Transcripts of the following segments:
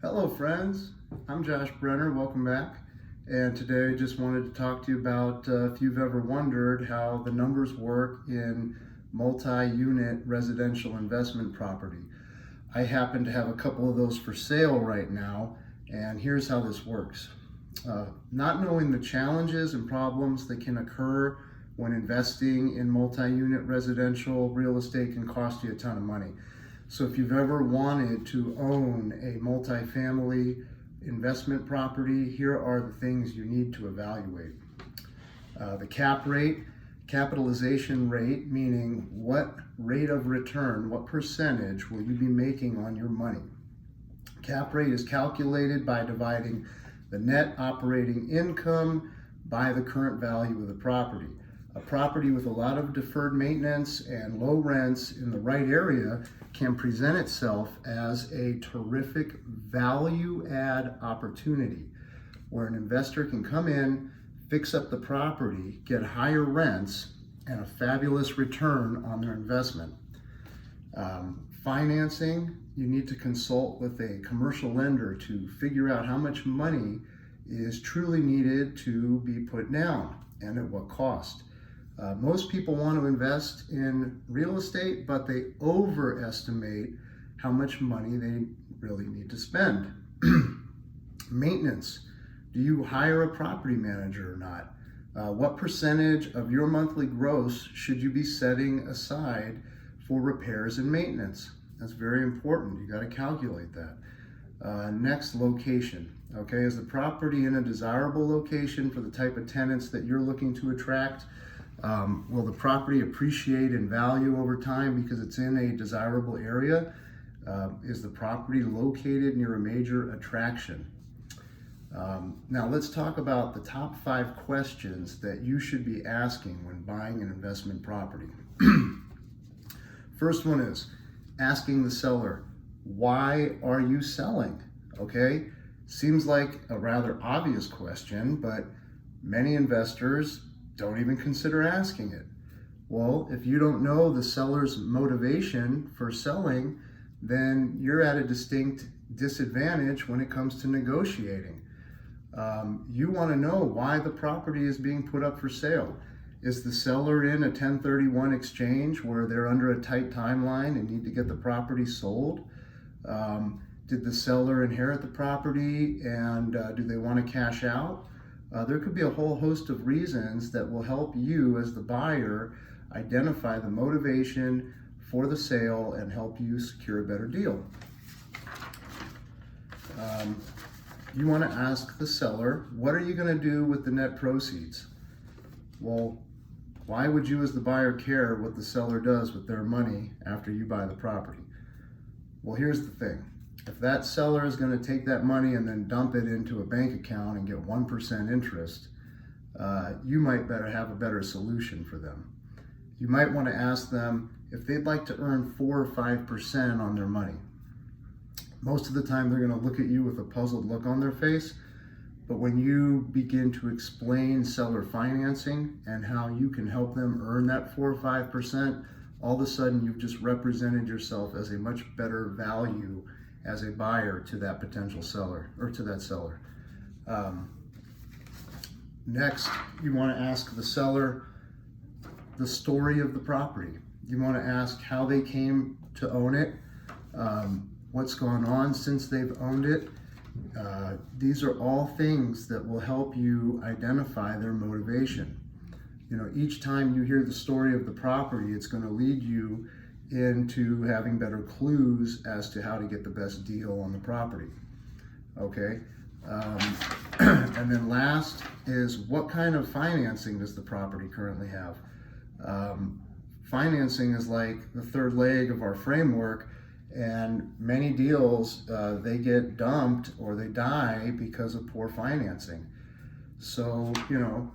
Hello friends, I'm Josh Brenner, welcome back. And today I just wanted to talk to you about if you've ever wondered how the numbers work in multi-unit residential investment property. I happen to have a couple of those for sale right now, and here's how this works. Not knowing the challenges and problems that can occur when investing in multi-unit residential real estate can cost you a ton of money. So if you've ever wanted to own a multifamily investment property, here are the things you need to evaluate. The cap rate, capitalization rate, meaning what rate of return, what percentage will you be making on your money. Cap rate is calculated by dividing the net operating income by the current value of the property. A property with a lot of deferred maintenance and low rents in the right area can present itself as a terrific value add opportunity where an investor can come in, fix up the property, get higher rents, and a fabulous return on their investment. Financing, you need to consult with a commercial lender to figure out how much money is truly needed to be put down and at what cost. Most people want to invest in real estate, but they overestimate how much money they really need to spend. Maintenance. Do you hire a property manager or not? What percentage of your monthly gross should you be setting aside for repairs and maintenance? That's very important. You got to calculate that. Next, location. Okay, is the property in a desirable location for the type of tenants that you're looking to attract? Will the property appreciate in value over time because it's in a desirable area? Is the property located near a major attraction? Now let's talk about the top 5 questions that you should be asking when buying an investment property. First one is asking the seller, why are you selling? Okay, seems like a rather obvious question, but many investors don't even consider asking it. Well, if you don't know the seller's motivation for selling, then you're at a distinct disadvantage when it comes to negotiating. You want to know why the property is being put up for sale. Is the seller in a 1031 exchange where they're under a tight timeline and need to get the property sold? Did the seller inherit the property and do they want to cash out? There could be a whole host of reasons that will help you as the buyer identify the motivation for the sale and help you secure a better deal. You want to ask the seller, what are you going to do with the net proceeds? Well, why would you as the buyer care what the seller does with their money after you buy the property? Well, here's the thing. If that seller is going to take that money and then dump it into a bank account and get 1% interest, you might better have a better solution for them. You might want to ask them if they'd like to earn 4 or 5% on their money. Most of the time they're going to look at you with a puzzled look on their face, but when you begin to explain seller financing and how you can help them earn that 4 or 5%, all of a sudden you've just represented yourself as a much better value as a buyer to that potential seller or to that seller. Next, you want to ask the seller the story of the property. You want to ask how they came to own it, what's gone on since they've owned it. These are all things that will help you identify their motivation. You know, each time you hear the story of the property, it's going to lead you into having better clues as to how to get the best deal on the property. Okay, and then last is what kind of financing does the property currently have? Financing is like the third leg of our framework, and many deals they get dumped or they die because of poor financing. So, you know,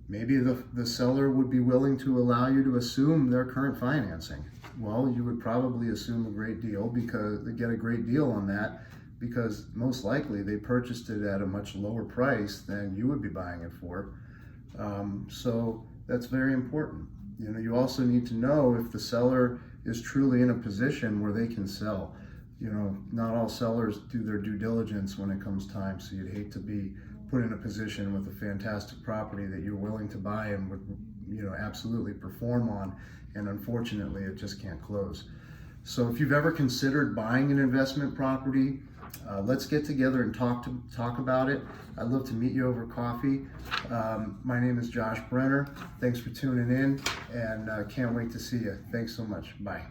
maybe the seller would be willing to allow you to assume their current financing. Well, you would probably assume a great deal because they get a great deal on that because most likely they purchased it at a much lower price than you would be buying it for. So that's very important. You know, you also need to know if the seller is truly in a position where they can sell. you know, not all sellers do their due diligence when it comes time. So you'd hate to be put in a position with a fantastic property that you're willing to buy and would, you know, absolutely perform on, and unfortunately it just can't close. So if you've ever considered buying an investment property, let's get together and talk about it. I'd love to meet you over coffee. My name is Josh Brenner. Thanks for tuning in, and can't wait to see you. Thanks so much. Bye.